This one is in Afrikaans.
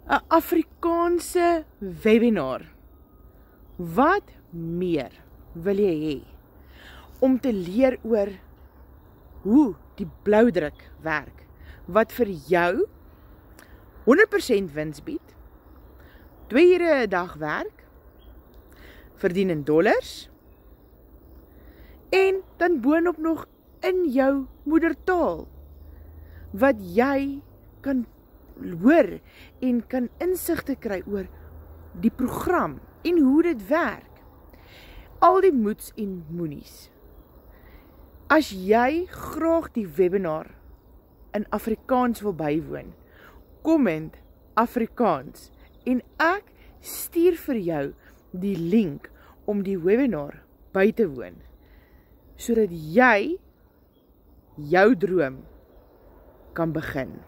'n Afrikaanse webinar. Wat meer wil jy hê om te leer oor hoe die bloudruk werk, wat vir jou 100% wins bied, 2 ure 'n dag werk, verdien in dollars, en dan boonop nog in jou moedertaal, wat jy kan hoor en kan insigte kry oor die program en hoe dit werk. Al die moets en moenies. As jy graag die webinar in Afrikaans wil bywoon, komment Afrikaans en ek stuur vir jou die link om die webinar by te woon, sodat jy jou droom kan begin.